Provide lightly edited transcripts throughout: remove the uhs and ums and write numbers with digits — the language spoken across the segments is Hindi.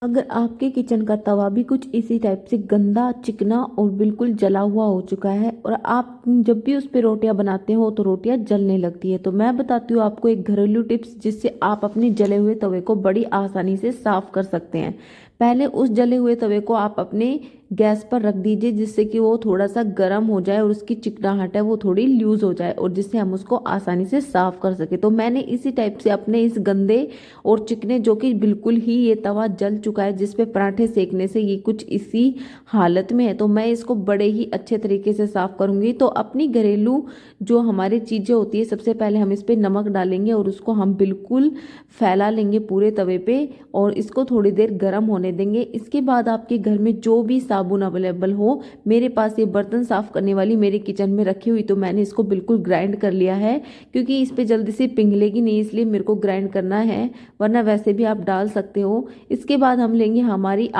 अगर आपके किचन का तवा भी कुछ इसी टाइप से गंदा, चिकना और बिल्कुल जला हुआ हो चुका है और आप जब भी उस पे रोटियां बनाते हो तो रोटियां जलने लगती है, तो मैं बताती हूँ आपको एक घरेलू टिप्स जिससे आप अपने जले हुए तवे को बड़ी आसानी से साफ कर सकते हैं। पहले उस जले हुए तवे को आप अपने गैस पर रख दीजिए जिससे कि वो थोड़ा सा गर्म हो जाए और उसकी चिकनाहट है वो थोड़ी लूज हो जाए और जिससे हम उसको आसानी से साफ कर सके। तो मैंने इसी टाइप से अपने इस गंदे और चिकने, जो कि बिल्कुल ही ये तवा जल चुका है जिस पे पराठे सेकने से ये कुछ इसी हालत में है, तो मैं इसको बड़े ही अच्छे तरीके से साफ करूंगी। तो अपनी घरेलू जो हमारी चीज़ें होती है, सबसे पहले हम इस पे नमक डालेंगे और उसको हम बिल्कुल फैला लेंगे पूरे तवे पे और इसको थोड़ी देर गर्म होने देंगे। इसके बाद आपके घर में जो भी साबुन अवेलेबल हो, मेरे पास ये बर्तन साफ करने वाली मेरे किचन में रखी हुई, तो मैंने इसको बिल्कुल ग्राइंड कर लिया है क्योंकि इस पे जल्दी से पिघलेगी नहीं, इसलिए मेरे को ग्राइंड करना है, वरना वैसे भी आप डाल सकते हो। इसके बाद हम लेंगे हमारी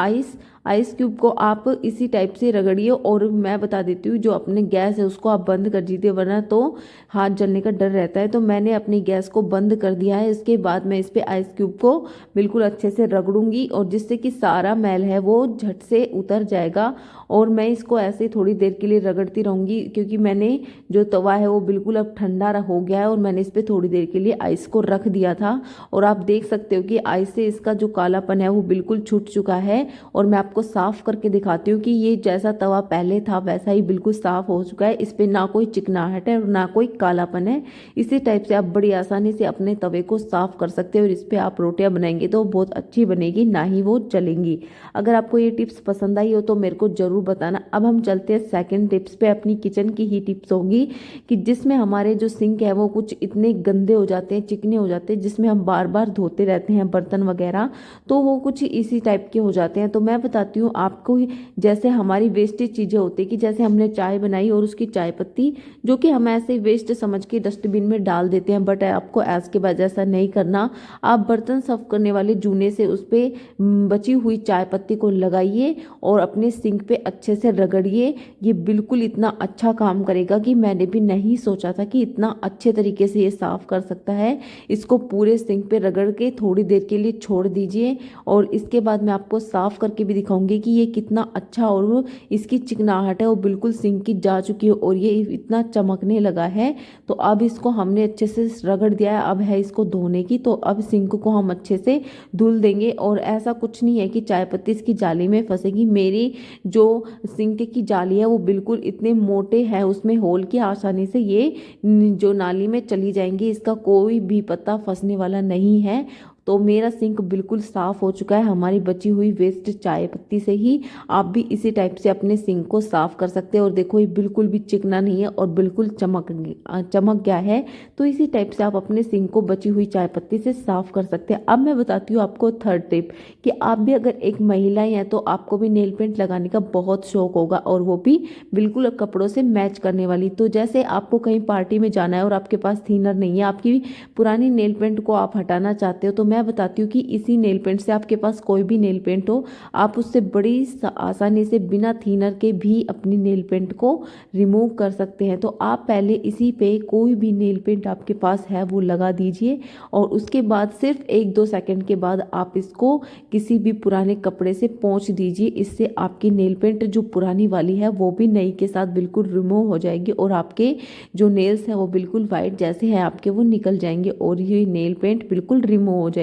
आइस क्यूब को आप इसी टाइप से रगड़िए और मैं बता देती हूँ जो अपने गैस है उसको आप बंद कर दीजिए, वरना तो हाथ जलने का डर रहता है। तो मैंने अपनी गैस को बंद कर दिया है। इसके बाद मैं इस पे आइस क्यूब को बिल्कुल अच्छे से रगड़ूंगी और जिससे कि सारा मैल है वो झट से उतर जाएगा। और मैं इसको ऐसे थोड़ी देर के लिए रगड़ती रहूंगी क्योंकि मैंने जो तवा है वो बिल्कुल अब ठंडा हो गया है और मैंने इस पर थोड़ी देर के लिए आइस को रख दिया था और आप देख सकते हो कि आइस से इसका जो कालापन है वो बिल्कुल छूट चुका है। और मैं आपको साफ करके दिखाती हूँ कि ये जैसा तवा पहले था वैसा ही बिल्कुल साफ हो चुका है। इस पे ना कोई चिकनाहट है और ना कोई कालापन है। इसी टाइप से आप बड़ी आसानी से अपने तवे को साफ कर सकते हो और इस पे आप रोटियां बनाएंगे तो बहुत अच्छी बनेगी, ना ही वो जलेंगी। अगर आपको ये टिप्स पसंद आई हो तो मेरे को जरूर बताना। अब हम चलते हैं सेकंड टिप्स पे। अपनी किचन की ही टिप्स होगी कि जिसमें हमारे जो सिंक है वो कुछ इतने गंदे हो जाते हैं, चिकने हो जाते हैं, जिसमें हम बार बार धोते रहते हैं बर्तन वगैरह, तो वो कुछ इसी टाइप के हो जाते हैं। तो मैं बताती हूँ आपको, जैसे हमारी वेस्टेज चीज़ें होती है कि जैसे हमने चाय बनाई और उसकी चाय पत्ती जो कि हम ऐसे वेस्ट समझ के डस्टबिन में डाल देते हैं, बट आपको ऐस के बाद ऐसा नहीं करना। आप बर्तन साफ करने वाले जूने से उस पर बची हुई चाय पत्ती को लगाइए और अपने सिंक पे अच्छे से रगड़िए। ये बिल्कुल इतना अच्छा काम करेगा कि मैंने भी नहीं सोचा था कि इतना अच्छे तरीके से ये साफ कर सकता है। इसको पूरे सिंक पे रगड़ के थोड़ी देर के लिए छोड़ दीजिए और इसके बाद मैं आपको साफ करके भी दिखाऊंगी कि ये कितना अच्छा, और इसकी चिकनाहट है वो बिल्कुल सिंक की जा चुकी है और ये इतना चमकने लगा है। तो अब इसको हमने अच्छे से रगड़ दिया है, अब है इसको धोने की। तो अब सिंक को हम अच्छे से धुल देंगे और ऐसा कुछ नहीं है कि चाय पत्ती इसकी जाली में फंसेगी। मेरी जो सिंक की जाली है वो बिल्कुल इतने मोटे हैं उसमें होल की आसानी से ये जो नाली में चली जाएंगी, इसका कोई भी पत्ता फंसने वाला नहीं है। तो मेरा सिंक बिल्कुल साफ हो चुका है हमारी बची हुई वेस्ट चाय पत्ती से ही। आप भी इसी टाइप से अपने सिंक को साफ कर सकते हैं और देखो ये बिल्कुल भी चिकना नहीं है और बिल्कुल चमक गया है। तो इसी टाइप से आप अपने सिंक को बची हुई चाय पत्ती से साफ कर सकते हैं। अब मैं बताती हूँ आपको थर्ड टिप कि आप भी अगर एक महिला हैं तो आपको भी नेल पेंट लगाने का बहुत शौक होगा और वो भी बिल्कुल कपड़ों से मैच करने वाली। तो जैसे आपको कहीं पार्टी में जाना है और आपके पास थिनर नहीं है, आपकी पुरानी नेल पेंट को आप हटाना चाहते हो, तो मैं बताती हूँ कि इसी नेल पेंट से, आपके पास कोई भी नेल पेंट हो, आप उससे बड़ी आसानी से बिना थिनर के भी अपनी नेल पेंट को रिमूव कर सकते हैं। तो आप पहले इसी पे कोई भी नेल पेंट आपके पास है वो लगा दीजिए और उसके बाद सिर्फ 1-2 सेकंड के बाद आप इसको किसी भी पुराने कपड़े से पोंछ दीजिए। इससे आपकी नेल पेंट जो पुरानी वाली है वो भी नई के साथ बिल्कुल रिमूव हो जाएगी और आपके जो नेल्स हैं वो बिल्कुल वाइट जैसे हैं आपके वो निकल जाएंगे और ये नेल पेंट बिल्कुल रिमूव हो जाएगी।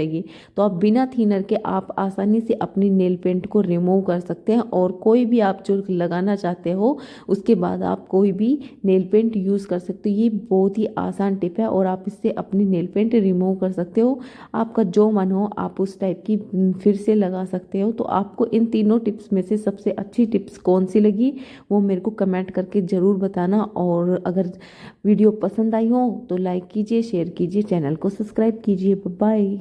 तो आप बिना थिनर के आप आसानी से अपनी नेल पेंट को रिमूव कर सकते हैं और कोई भी आप जो लगाना चाहते हो उसके बाद आप कोई भी नेल पेंट यूज़ कर सकते हो। ये बहुत ही आसान टिप है और आप इससे अपनी नेल पेंट रिमूव कर सकते हो। आपका जो मन हो आप उस टाइप की फिर से लगा सकते हो। तो आपको इन तीनों टिप्स में से सबसे अच्छी टिप्स कौन सी लगी वो मेरे को कमेंट करके ज़रूर बताना। और अगर वीडियो पसंद आई हो तो लाइक कीजिए, शेयर कीजिए, चैनल को सब्सक्राइब कीजिए। बाय।